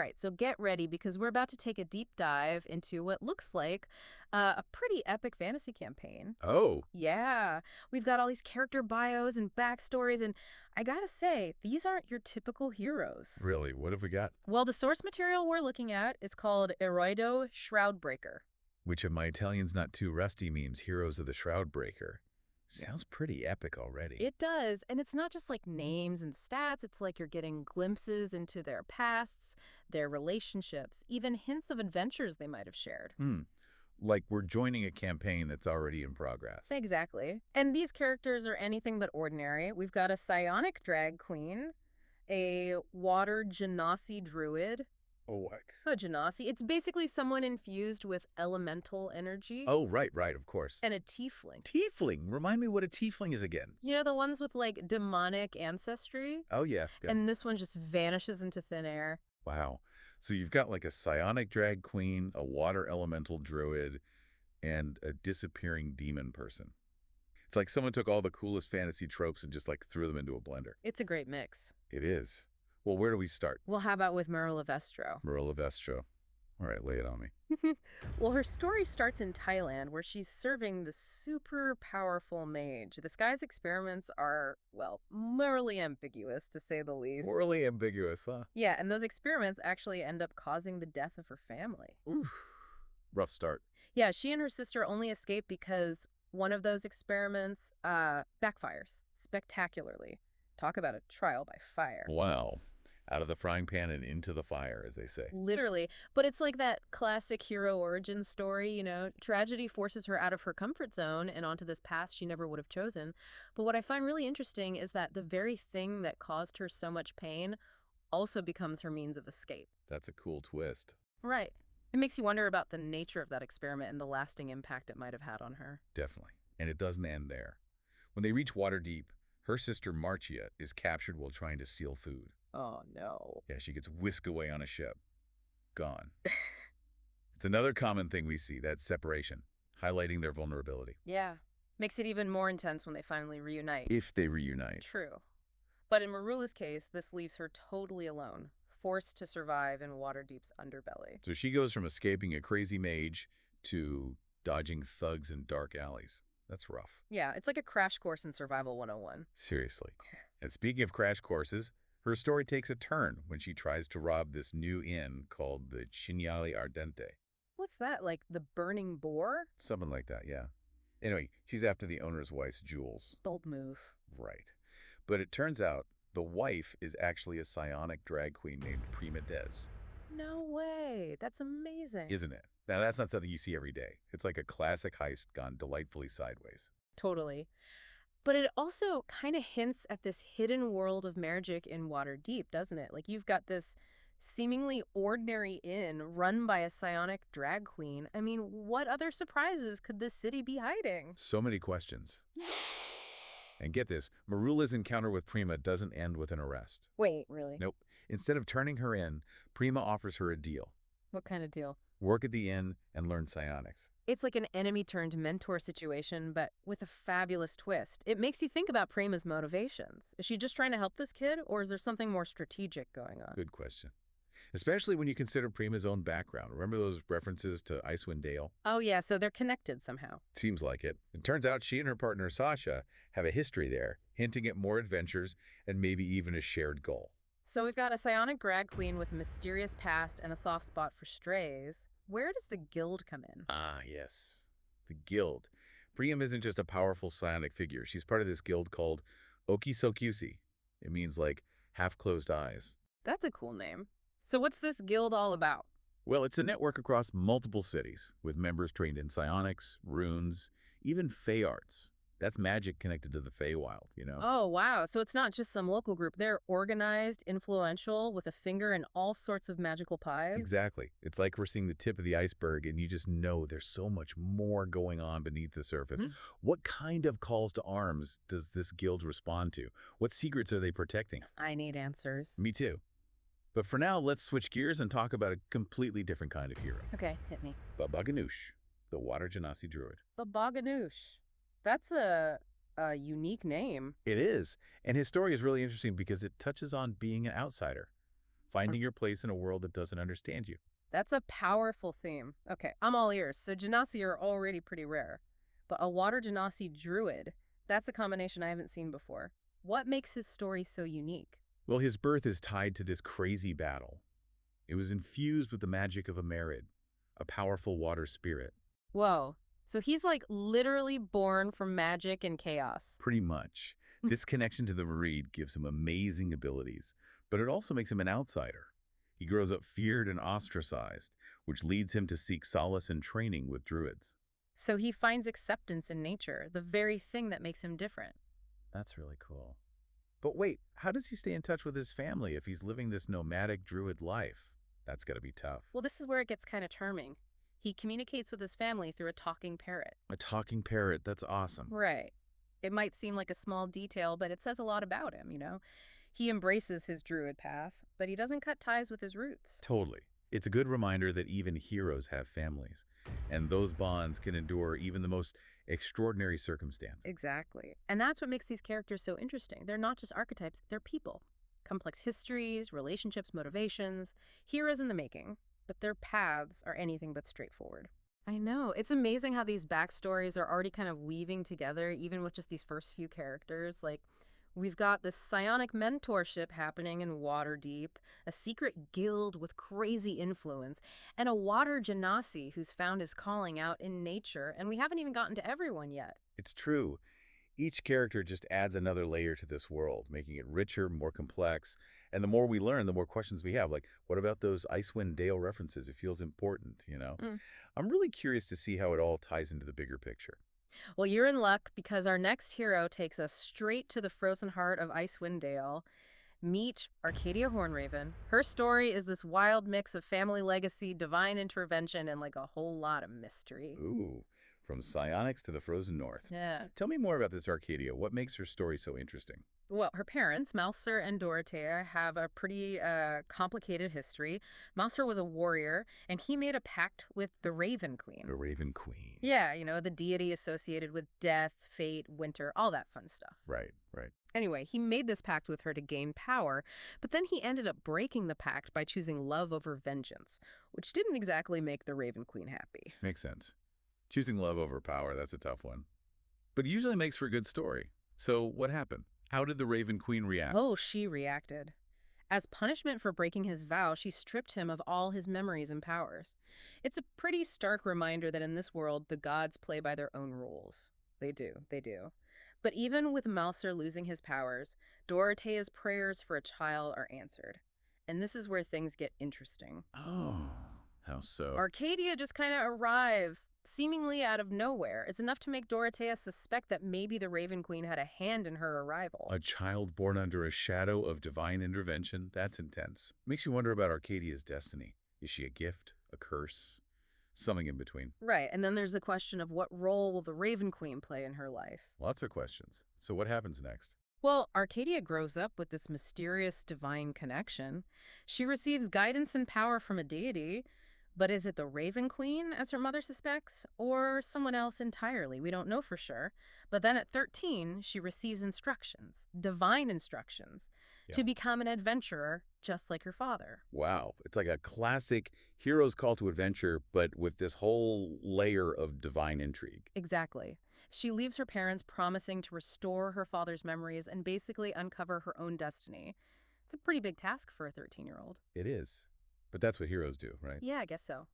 Right, so get ready because we're about to take a deep dive into what looks like a pretty epic fantasy campaign. Oh, Yeah, we've got all these character bios and backstories, and I gotta say, these aren't your typical heroes. really? What have we got? Well, the source material we're looking at is called Eroi dello Shroudbreaker. Which of my Italian's not too rusty memes, Heroes of the Shroudbreaker? Sounds pretty epic already. It does, and it's not just like names and stats, it's like you're getting glimpses into their pasts, their relationships, even hints of adventures they might have shared. Like we're joining a campaign that's already in progress. Exactly. And these characters are anything but ordinary. We've got a psionic drag queen, a water genasi druid. Oh, what? A genasi, it's basically someone infused with elemental energy, Oh, right, of course. and a tiefling. Tiefling. Remind me what a tiefling is again. You know, the ones with like demonic ancestry? Oh, yeah. And this one just vanishes into thin air. Wow. So you've got like a psionic drag queen, a water elemental druid, and a disappearing demon person. It's like someone took all the coolest fantasy tropes and just like threw them into a blender. It's a great mix. It is. Well, where do we start? Well, how about with MERULA VESTRO? MERULA VESTRO. All right, lay it on me. Well, her story starts in Thailand, where she's serving the super powerful mage. This guy's experiments are, well, morally ambiguous, to say the least. Morally ambiguous, huh? Yeah, and those experiments actually end up causing the death of her family. Oof. Rough start. Yeah, she and her sister only escape because one of those experiments backfires spectacularly. Talk about a trial by fire. Wow. Out of the frying pan and into the fire, as they say. Literally. But it's like that classic hero origin story, you know, tragedy forces her out of her comfort zone and onto this path she never would have chosen. But what I find really interesting is that the very thing that caused her so much pain also becomes her means of escape. That's a cool twist. Right. It makes you wonder about the nature of that experiment and the lasting impact it might have had on her. Definitely. And it doesn't end there. When they reach Waterdeep, her sister Marcia is captured while trying to steal food. Oh, no. Yeah, she gets whisked away on a ship. Gone. It's another common thing we see, that separation, highlighting their vulnerability. Yeah. Makes it even more intense when they finally reunite. If they reunite. True. But in MERULA's case, this leaves her totally alone, forced to survive in Waterdeep's underbelly. So she goes from escaping a crazy mage to dodging thugs in dark alleys. That's rough. Yeah, it's like a crash course in Survival 101. Seriously. And speaking of crash courses, her story takes a turn when she tries to rob this new inn called the Cinghiale Ardente. What's that, like the burning boar? Something like that, yeah. Anyway, she's after the owner's wife's jewels. Bold move. Right. But it turns out the wife is actually a psionic drag queen named Prima Des. No way. That's amazing. Isn't it? Now, that's not something you see every day. It's like a classic heist gone delightfully sideways. Totally. But it also kind of hints at this hidden world of magic in Waterdeep, doesn't it? Like you've got this seemingly ordinary inn run by a psionic drag queen. I mean, what other surprises could this city be hiding? So many questions. And get this, MERULA's encounter with Prima doesn't end with an arrest. Wait, really? Nope. Instead of turning her in, Prima offers her a deal. What kind of deal? Work at the inn and learn psionics. It's like an enemy-turned-mentor situation, but with a fabulous twist. It makes you think about Prima's motivations. Is she just trying to help this kid, or is there something more strategic going on? Good question. Especially when you consider Prima's own background. Remember those references to Icewind Dale? Oh, yeah, so they're connected somehow. Seems like it. It turns out she and her partner Sasha have a history there, hinting at more adventures and maybe even a shared goal. So we've got a psionic drag queen with a mysterious past and a soft spot for strays. Where does the guild come in? Ah, yes. The guild. Prima isn't just a powerful psionic figure. She's part of this guild called Okisokusi. It means like half-closed eyes. That's a cool name. So what's this guild all about? Well, it's a network across multiple cities, with members trained in psionics, runes, even fey arts. That's magic connected to the Feywild, you know? Oh, wow. So it's not just some local group. They're organized, influential, with a finger in all sorts of magical pies. Exactly. It's like we're seeing the tip of the iceberg, and you just know there's so much more going on beneath the surface. What kind of calls to arms does this guild respond to? What secrets are they protecting? I need answers. Me too. But for now, let's switch gears and talk about a completely different kind of hero. Okay, hit me. Babaganoosh, the water genasi druid. Babaganoosh. That's a unique name. It is. And his story is really interesting because it touches on being an outsider. finding your place in a world that doesn't understand you. That's a powerful theme. Okay, I'm all ears. So genasi are already pretty rare. But a water genasi druid, that's a combination I haven't seen before. What makes his story so unique? Well, his birth is tied to this crazy battle. It was infused with the magic of a merid, a powerful water spirit. Whoa. So he's like literally born from magic and chaos. Pretty much. This connection to the merid gives him amazing abilities, but it also makes him an outsider. He grows up feared and ostracized, which leads him to seek solace and training with druids. So he finds acceptance in nature, the very thing that makes him different. That's really cool. But wait, how does he stay in touch with his family if he's living this nomadic druid life? That's gotta be tough. Well, this is where it gets kind of charming. He communicates with his family through a talking parrot. A talking parrot, that's awesome. Right. It might seem like a small detail, but it says a lot about him, you know? He embraces his druid path, but he doesn't cut ties with his roots. Totally. It's a good reminder that even heroes have families, and those bonds can endure even the most extraordinary circumstances. Exactly. And that's what makes these characters so interesting. They're not just archetypes, they're people. Complex histories, relationships, motivations, heroes in the making, but their paths are anything but straightforward. I know. It's amazing how these backstories are already kind of weaving together, even with just these first few characters. Like, we've got this psionic mentorship happening in Waterdeep, a secret guild with crazy influence, and a water genasi who's found his calling out in nature, and we haven't even gotten to everyone yet. It's true. Each character just adds another layer to this world, making it richer, more complex. And the more we learn, the more questions we have. Like, what about those Icewind Dale references? It feels important. Mm. I'm really curious to see how it all ties into the bigger picture. Well, you're in luck because our next hero takes us straight to the frozen heart of Icewind Dale. Meet Arcadia Hornraven. Her story is this wild mix of family legacy, divine intervention, and like a whole lot of mystery. Ooh, from psionics to the frozen north. Yeah. Tell me more about this Arcadia. What makes her story so interesting? Well, her parents, Mouser and Dorothea, have a pretty complicated history. Mouser was a warrior, and he made a pact with the Raven Queen. The Raven Queen. Yeah, you know, the deity associated with death, fate, winter, all that fun stuff. Right, right. Anyway, he made this pact with her to gain power, but then he ended up breaking the pact by choosing love over vengeance, which didn't exactly make the Raven Queen happy. Makes sense. Choosing love over power, that's a tough one. But it usually makes for a good story. So what happened? How did the Raven Queen react? Oh, she reacted. As punishment for breaking his vow, she stripped him of all his memories and powers. It's a pretty stark reminder that in this world, the gods play by their own rules. They do. But even with Mouser losing his powers, Dorothea's prayers for a child are answered. And this is where things get interesting. Oh, how so? Arcadia just kind of arrives, seemingly out of nowhere. It's enough to make Dorothea suspect that maybe the Raven Queen had a hand in her arrival. A child born under a shadow of divine intervention? That's intense. Makes you wonder about Arcadia's destiny. Is she a gift? A curse? Something in between. Right, and then there's the question of what role will the Raven Queen play in her life? Lots of questions. So what happens next? Well, Arcadia grows up with this mysterious divine connection. She receives guidance and power from a deity, but is it the Raven Queen, as her mother suspects, or someone else entirely? We don't know for sure. But then at 13, she receives instructions, divine instructions, to become an adventurer just like her father. Wow. It's like a classic hero's call to adventure, but with this whole layer of divine intrigue. Exactly. She leaves her parents promising to restore her father's memories and basically uncover her own destiny. It's a pretty big task for a 13-year-old. It is. But that's what heroes do, right? Yeah, I guess so.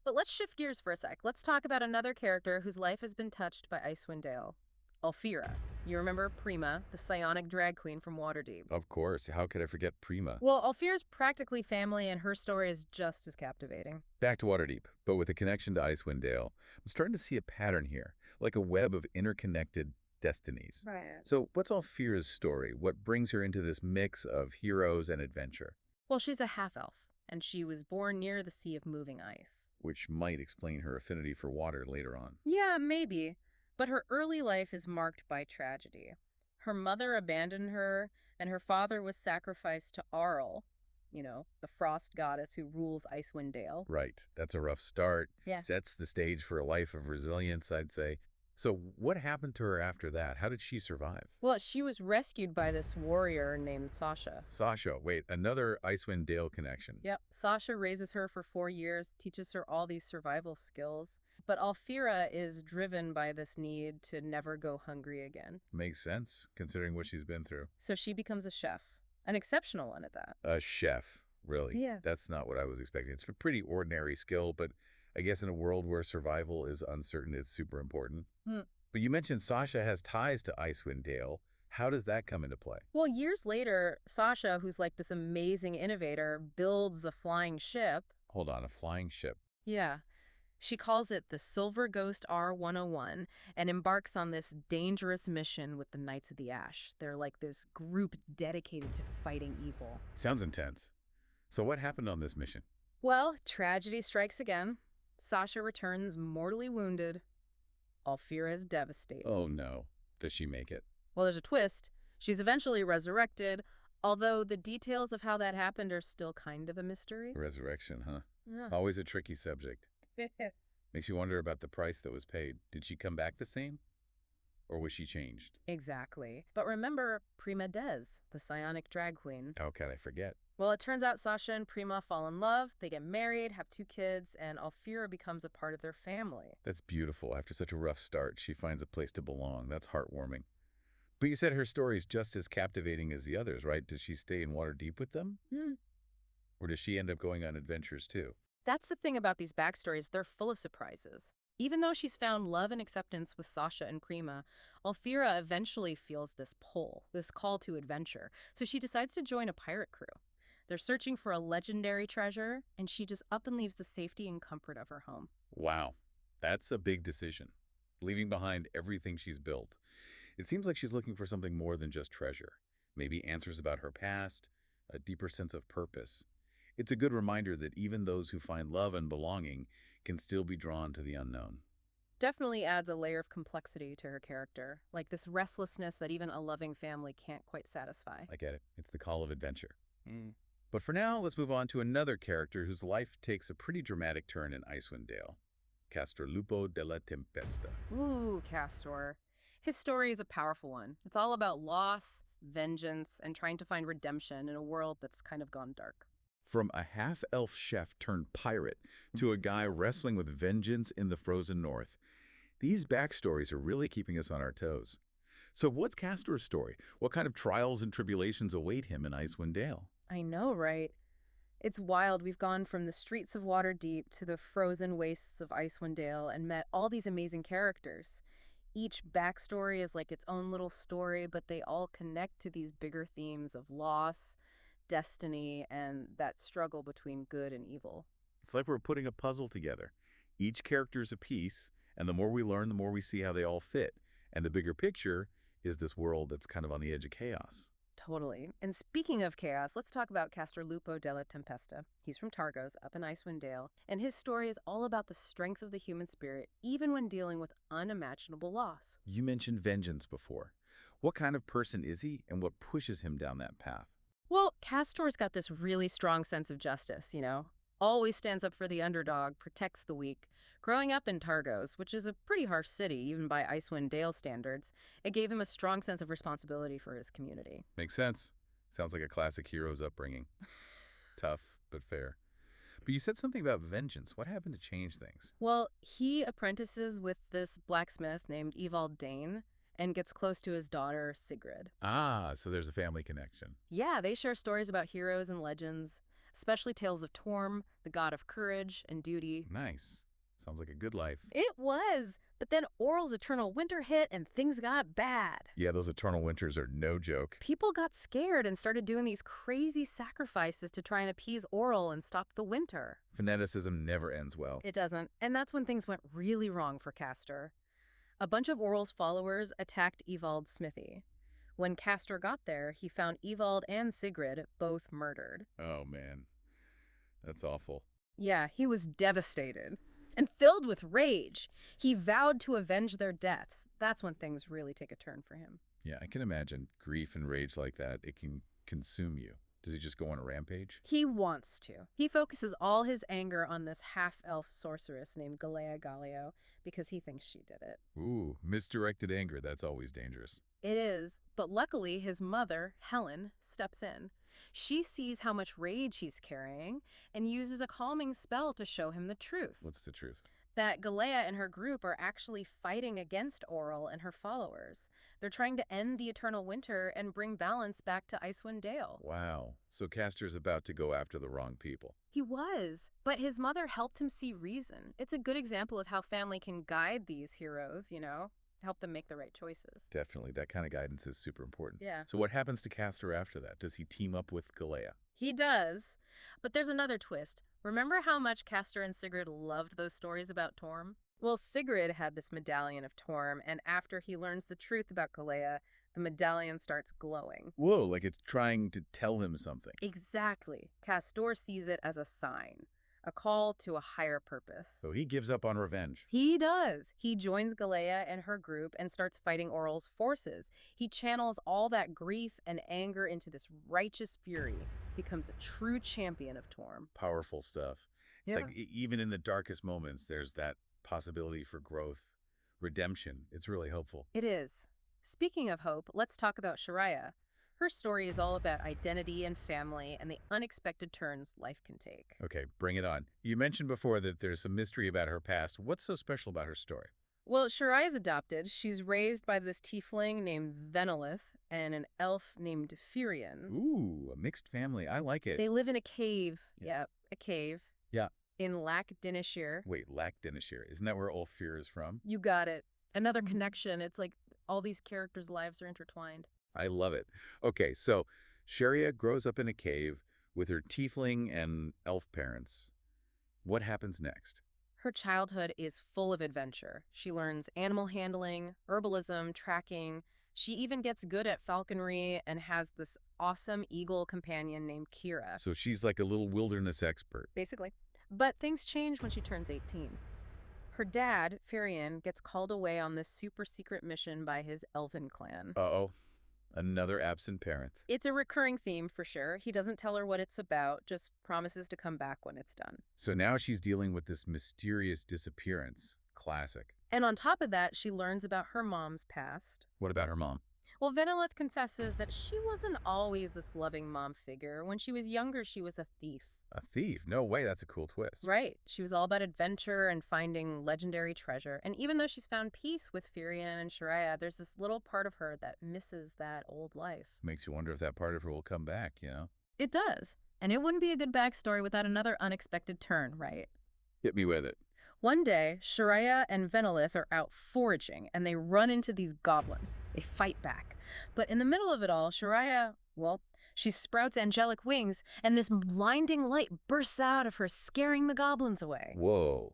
But let's shift gears for a sec. Let's talk about another character whose life has been touched by Icewind Dale. Alfira. You remember Prima, the psionic drag queen from Waterdeep. Of course. How could I forget Prima? Well, Alfira's practically family, and her story is just as captivating. Back to Waterdeep, but with a connection to Icewind Dale. I'm starting to see a pattern here, like a web of interconnected destinies. Right. So what's Alfira's story? What brings her into this mix of heroes and adventure? Well, she's a half-elf, and she was born near the Sea of Moving Ice. Which might explain her affinity for water later on. Yeah, maybe. But her early life is marked by tragedy. Her mother abandoned her, and her father was sacrificed to Arl, you know, the frost goddess who rules Icewind Dale. Right. That's a rough start. Yeah. Sets the stage for a life of resilience, I'd say. So what happened to her after that? How did she survive? Well, she was rescued by this warrior named Sasha. Sasha, wait, another Icewind Dale connection. Yep, Sasha raises her for 4 years, teaches her all these survival skills. But Alfira is driven by this need to never go hungry again. Makes sense, considering what she's been through. So she becomes a chef, an exceptional one at that. A chef, really? Yeah. That's not what I was expecting. It's a pretty ordinary skill, but I guess in a world where survival is uncertain, it's super important. But you mentioned Sasha has ties to Icewind Dale. How does that come into play? Well, years later, Sasha, who's like this amazing innovator, builds a flying ship. Hold on, a flying ship. Yeah. She calls it the Silver Ghost R101 and embarks on this dangerous mission with the Knights of the Ash. They're like this group dedicated to fighting evil. Sounds intense. So what happened on this mission? Well, tragedy strikes again. Sasha returns mortally wounded. Alfira is devastated. Oh no. Does she make it? Well, there's a twist. She's eventually resurrected, although the details of how that happened are still kind of a mystery. Resurrection, huh? Yeah. Always a tricky subject. Makes you wonder about the price that was paid. Did she come back the same? Or was she changed? Exactly. But remember Prima Des, the psionic drag queen. How can I forget? Well, it turns out Sasha and Prima fall in love, they get married, have 2 kids, and Alfira becomes a part of their family. That's beautiful. After such a rough start, she finds a place to belong. That's heartwarming. But you said her story is just as captivating as the others, right? Does she stay in Waterdeep with them? Or does she end up going on adventures too? That's the thing about these backstories, they're full of surprises. Even though she's found love and acceptance with Sasha and Prima, Alfira eventually feels this pull, this call to adventure, so she decides to join a pirate crew. They're searching for a legendary treasure, and she just up and leaves the safety and comfort of her home. Wow, that's a big decision. Leaving behind everything she's built. It seems like she's looking for something more than just treasure. Maybe answers about her past, a deeper sense of purpose. It's a good reminder that even those who find love and belonging can still be drawn to the unknown. Definitely adds a layer of complexity to her character, like this restlessness that even a loving family can't quite satisfy. I get it. It's the call of adventure. But for now, let's move on to another character whose life takes a pretty dramatic turn in Icewind Dale. Lupo della Tempesta. Ooh, Castor. His story is a powerful one. It's all about loss, vengeance, and trying to find redemption in a world that's kind of gone dark. From a half-elf chef turned pirate to a guy wrestling with vengeance in the frozen north. These backstories are really keeping us on our toes. So what's Castor's story? What kind of trials and tribulations await him in Icewind Dale? I know, right? It's wild. We've gone from the streets of Waterdeep to the frozen wastes of Icewind Dale and met all these amazing characters. Each backstory is like its own little story, but they all connect to these bigger themes of loss, destiny, and that struggle between good and evil. It's like we're putting a puzzle together. Each character's a piece, and the more we learn, the more we see how they all fit. And the bigger picture is this world that's kind of on the edge of chaos. Totally. And speaking of chaos, let's talk about Lupo della Tempesta. He's from Targos, up in Icewind Dale, and his story is all about the strength of the human spirit, even when dealing with unimaginable loss. You mentioned vengeance before. What kind of person is he, and what pushes him down that path? Well, Castor's got this really strong sense of justice, you know? Always stands up for the underdog, protects the weak. Growing up in Targos, which is a pretty harsh city, even by Icewind Dale standards, it gave him a strong sense of responsibility for his community. Makes sense. Sounds like a classic hero's upbringing. Tough, but fair. But you said something about vengeance. What happened to change things? Well, he apprentices with this blacksmith named Evald Dane and gets close to his daughter, Sigrid. Ah, so there's a family connection. Yeah, they share stories about heroes and legends, especially tales of Torm, the god of courage and duty. Nice. Sounds like a good life. It was! But then Orl's eternal winter hit and things got bad. Yeah, those eternal winters are no joke. People got scared and started doing these crazy sacrifices to try and appease Orl and stop the winter. Fanaticism never ends well. It doesn't, and that's when things went really wrong for Castor. A bunch of Orl's followers attacked Evald's smithy. When Castor got there, he found Evald and Sigrid both murdered. Oh, man. That's awful. Yeah, he was devastated. And filled with rage. He vowed to avenge their deaths. That's when things really take a turn for him. Yeah, I can imagine grief and rage like that. It can consume you. Does he just go on a rampage? He wants to. He focuses all his anger on this half-elf sorceress named Galea Galio because he thinks she did it. Ooh, misdirected anger. That's always dangerous. It is, but luckily his mother, Helen, steps in. She sees how much rage he's carrying and uses a calming spell to show him the truth. What's the truth? That Galea and her group are actually fighting against Oral and her followers. They're trying to end the eternal winter and bring balance back to Icewind Dale. Wow. So Castor's about to go after the wrong people. He was, but his mother helped him see reason. It's a good example of how family can guide these heroes, help them make the right choices. Definitely. That kind of guidance is super important. Yeah. So what happens to Castor after that? Does he team up with Galea? He does, but there's another twist. Remember how much Castor and Sigrid loved those stories about Torm? Well, Sigrid had this medallion of Torm, and after he learns the truth about Galea, the medallion starts glowing. Whoa, like it's trying to tell him something. Exactly. Castor sees it as a sign, a call to a higher purpose. So he gives up on revenge. He does. He joins Galea and her group and starts fighting Oral's forces. He channels all that grief and anger into this righteous fury, becomes a true champion of Torm. Powerful stuff. It's like even in the darkest moments, there's that possibility for growth, redemption. It's really hopeful. It is. Speaking of hope, let's talk about Shariah. Her story is all about identity and family and the unexpected turns life can take. Okay, bring it on. You mentioned before that there's some mystery about her past. What's so special about her story? Well, Shariah's adopted. She's raised by this tiefling named Venelith and an elf named Firion. Ooh, a mixed family. I like it. They live in a cave. Yeah. Yep, a cave. Yeah. In Lac Dinishir. Wait, Lac Dinishir. Isn't that where Ulfir is from? You got it. Another connection. It's like all these characters' lives are intertwined. I love it. Okay, so Shariah grows up in a cave with her tiefling and elf parents. What happens next? Her childhood is full of adventure. She learns animal handling, herbalism, tracking. She even gets good at falconry and has this awesome eagle companion named Kira. So she's like a little wilderness expert. Basically. But things change when she turns 18. Her dad, Firion, gets called away on this super secret mission by his elven clan. Uh-oh. Another absent parent. It's a recurring theme for sure. He doesn't tell her what it's about, just promises to come back when it's done. So now she's dealing with this mysterious disappearance. Classic. And on top of that, she learns about her mom's past. What about her mom? Well, Venelith confesses that she wasn't always this loving mom figure. When she was younger, she was a thief. A thief? No way, that's a cool twist. Right. She was all about adventure and finding legendary treasure. And even though she's found peace with Firion and Shariah, there's this little part of her that misses that old life. Makes you wonder if that part of her will come back, you know? It does. And it wouldn't be a good backstory without another unexpected turn, right? Hit me with it. One day, Shariah and Venelith are out foraging, and they run into these goblins. They fight back. But in the middle of it all, Shariah, well, she sprouts angelic wings, and this blinding light bursts out of her, scaring the goblins away. Whoa.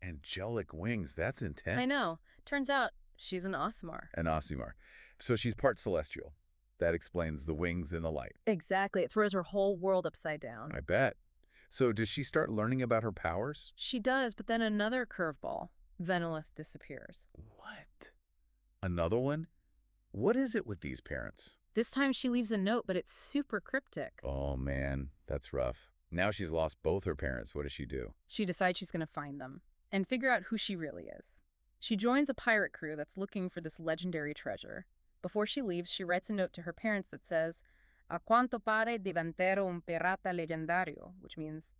Angelic wings, that's intense. I know. Turns out she's an Aasimar. An Aasimar. So she's part celestial. That explains the wings and the light. Exactly. It throws her whole world upside down. I bet. So does she start learning about her powers? She does, but then another curveball. Venelith disappears. What? Another one? What is it with these parents? This time she leaves a note, but it's super cryptic. Oh, man. That's rough. Now she's lost both her parents. What does she do? She decides she's going to find them and figure out who she really is. She joins a pirate crew that's looking for this legendary treasure. Before she leaves, she writes a note to her parents that says, "A quanto pare diventerò un pirata leggendario," which means,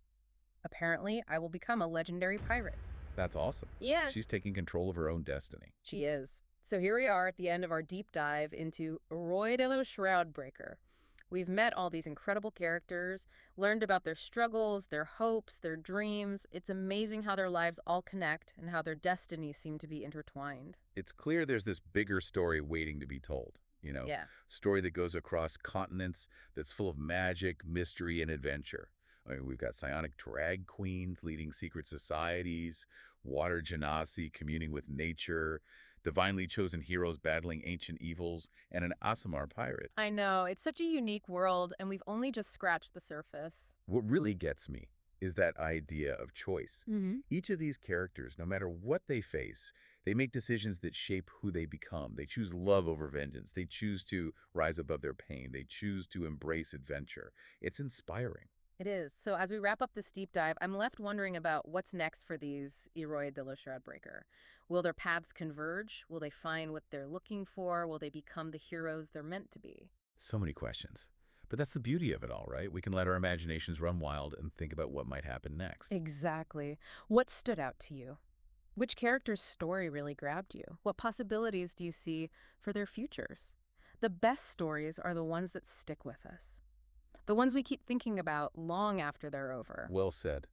apparently, I will become a legendary pirate. That's awesome. Yeah. She's taking control of her own destiny. She is. So here we are at the end of our deep dive into Eroi dello Shroudbreaker. We've met all these incredible characters, learned about their struggles, their hopes, their dreams. It's amazing how their lives all connect and how their destinies seem to be intertwined. It's clear there's this bigger story waiting to be told. You know, Yeah. story that goes across continents, that's full of magic, mystery, and adventure. I mean, we've got psionic drag queens leading secret societies, water genasi communing with nature, divinely chosen heroes battling ancient evils, and an Aasimar pirate. I know. It's such a unique world, and we've only just scratched the surface. What really gets me is that idea of choice. Mm-hmm. Each of these characters, no matter what they face, They make decisions that shape who they become. They choose love over vengeance. They choose to rise above their pain. They choose to embrace adventure. It's inspiring. It is. So as we wrap up this deep dive, I'm left wondering about what's next for these Eroi dello Shroudbreaker. Will their paths converge? Will they find what they're looking for? Will they become the heroes they're meant to be? So many questions. But that's the beauty of it all, right? We can let our imaginations run wild and think about what might happen next. Exactly. What stood out to you? Which character's story really grabbed you? What possibilities do you see for their futures? The best stories are the ones that stick with us, the ones we keep thinking about long after they're over. Well said.